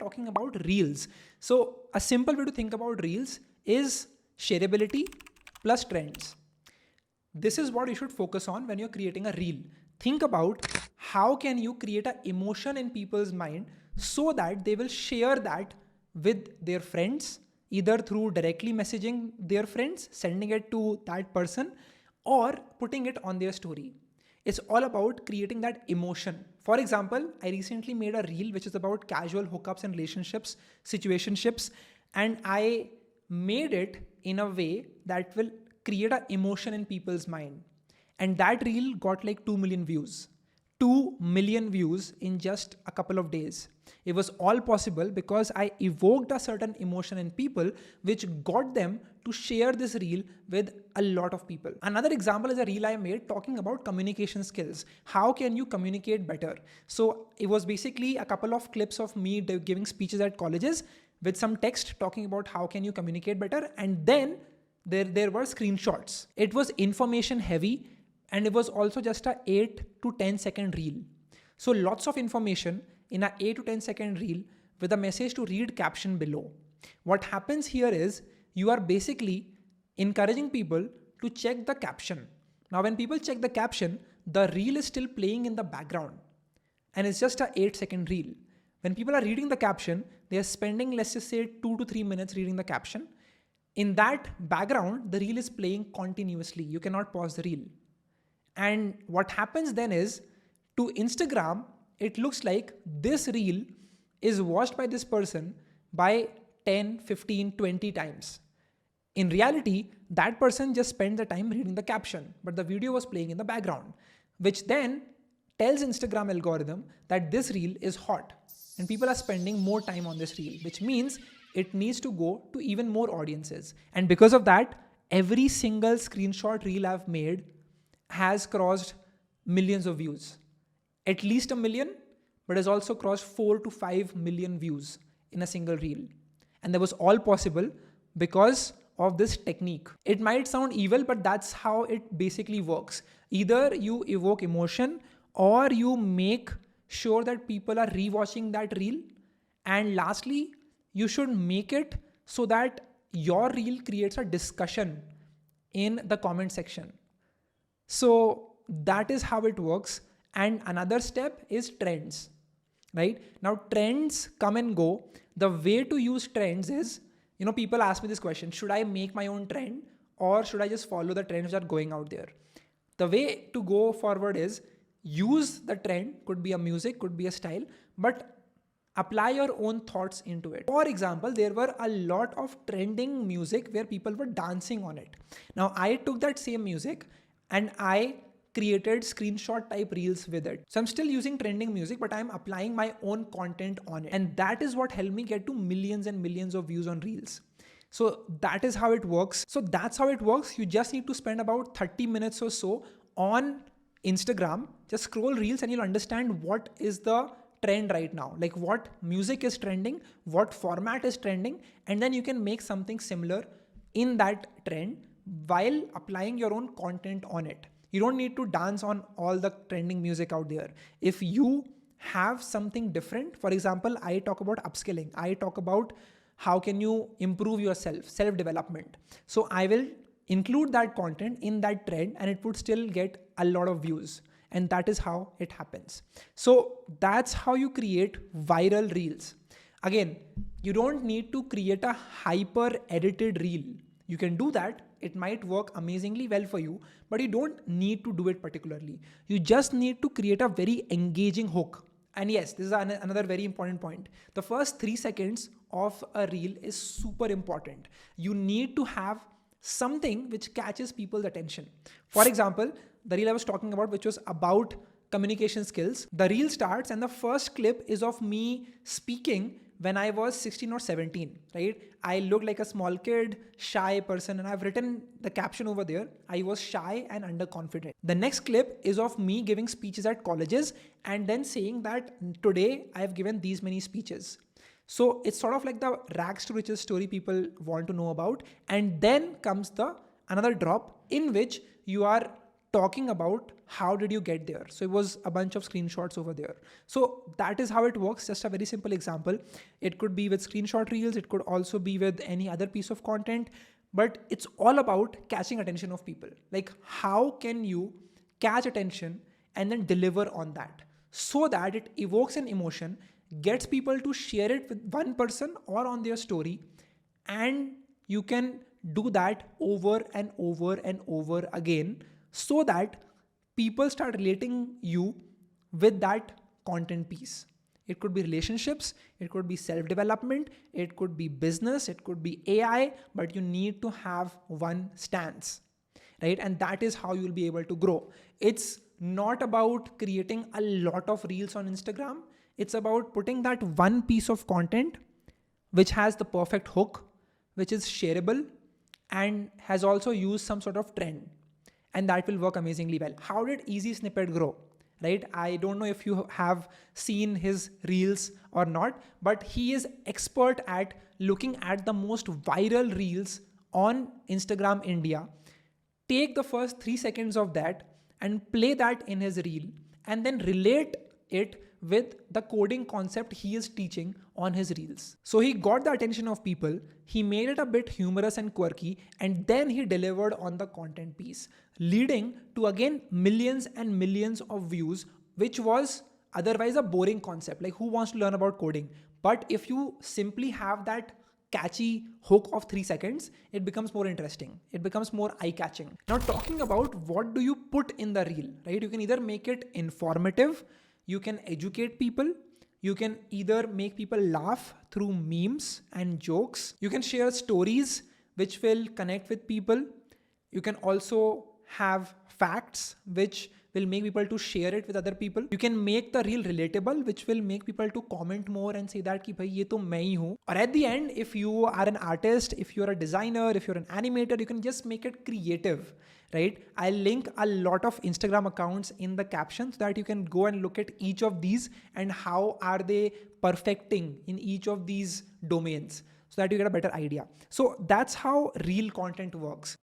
talking about reels. So a simple way to think about reels is shareability plus trends. This is what you should focus on when you're creating a reel. Think about how can you create an emotion in people's mind so that they will share that with their friends, either through directly messaging their friends, sending it to that person, or putting it on their story. It's all about creating that emotion. For example, I recently made a reel which is about casual hookups and relationships, situationships, and I made it in a way that will create an emotion in people's mind. And that reel got like 2 million views. 2 million views in just a couple of days. It was all possible because I evoked a certain emotion in people, which got them to share this reel with a lot of people. Another example is a reel I made talking about communication skills. How can you communicate better? So it was basically a couple of clips of me giving speeches at colleges with some text talking about how can you communicate better. And then there were screenshots. It was information heavy, and it was also just a 8 to 10 second reel. So lots of information in a 8 to 10 second reel with a message to read caption below. What happens here is you are basically encouraging people to check the caption. Now when people check the caption, the reel is still playing in the background, and it's just a 8-second reel. When people are reading the caption, they are spending, let's just say, 2 to 3 minutes reading the caption. In that background, the reel is playing continuously. You cannot pause the reel. And what happens then is, to Instagram, it looks like this reel is watched by this person by 10, 15, 20 times. In reality, that person just spent the time reading the caption, but the video was playing in the background, which then tells Instagram algorithm that this reel is hot and people are spending more time on this reel, which means it needs to go to even more audiences. And because of that, every single screenshot reel I've made has crossed millions of views. At least 1 million, but has also crossed 4 to 5 million views in a single reel. And that was all possible because of this technique. It might sound evil, but that's how it basically works. Either you evoke emotion or you make sure that people are rewatching that reel. And lastly, you should make it so that your reel creates a discussion in the comment section. So that is how it works. And another step is trends, right? Now trends come and go. The way to use trends is, people ask me this question, should I make my own trend or should I just follow the trends which are going out there? The way to go forward is use the trend, could be a music, could be a style, but apply your own thoughts into it. For example, there were a lot of trending music where people were dancing on it. Now I took that same music and I created screenshot type reels with it. So I'm still using trending music, but I'm applying my own content on it. And that is what helped me get to millions and millions of views on reels. So that is how it works. So that's how it works. You just need to spend about 30 minutes or so on Instagram. Just scroll reels and you'll understand what is the trend right now. Like what music is trending, what format is trending, and then you can make something similar in that trend while applying your own content on it. You don't need to dance on all the trending music out there. If you have something different, for example, I talk about upskilling. I talk about how can you improve yourself, self-development. So I will include that content in that trend and it would still get a lot of views. And that is how it happens. So that's how you create viral reels. Again, you don't need to create a hyper edited reel. You can do that. It might work amazingly well for you, but you don't need to do it particularly. You just need to create a very engaging hook. And yes, this is another very important point. The first 3 seconds of a reel is super important. You need to have something which catches people's attention. For example, the reel I was talking about, which was about communication skills, the reel starts and the first clip is of me speaking when I was 16 or 17, right? I looked like a small kid, shy person, and I've written the caption over there. I was shy and underconfident. The next clip is of me giving speeches at colleges and then saying that today I've given these many speeches. So it's sort of like the rags to riches story people want to know about. And then comes the another drop in which you are talking about how did you get there. So it was a bunch of screenshots over there. So that is how it works. Just a very simple example. It could be with screenshot reels. It could also be with any other piece of content, but it's all about catching attention of people. Like, how can you catch attention and then deliver on that so that it evokes an emotion, gets people to share it with one person or on their story, and you can do that over and over and over again so that people start relating you with that content piece. It could be relationships, it could be self development, it could be business, it could be AI, but you need to have one stance, right? And that is how you'll be able to grow. It's not about creating a lot of reels on Instagram. It's about putting that one piece of content which has the perfect hook, which is shareable and has also used some sort of trend. And that will work amazingly well. How did Easy Snippet grow? Right? I don't know if you have seen his reels or not, but he is expert at looking at the most viral reels on Instagram India. Take the first 3 seconds of that and play that in his reel, and then relate it with the coding concept he is teaching on his reels. So he got the attention of people, he made it a bit humorous and quirky, and then he delivered on the content piece, leading to again millions and millions of views, which was otherwise a boring concept. Like, who wants to learn about coding? But if you simply have that catchy hook of 3 seconds, it becomes more interesting. It becomes more eye-catching. Now, talking about what do you put in the reel, right? You can either make it informative, you can educate people, you can either make people laugh through memes and jokes, you can share stories which will connect with people, you can also have facts which will make people to share it with other people. You can make the reel relatable, which will make people to comment more and say that ki bhai ye to main hi hu. Or at the end, if you are an artist, if you're a designer, if you're an animator, you can just make it creative, right? I'll link a lot of Instagram accounts in the caption so that you can go and look at each of these and how are they perfecting in each of these domains, so that you get a better idea. So that's how reel content works.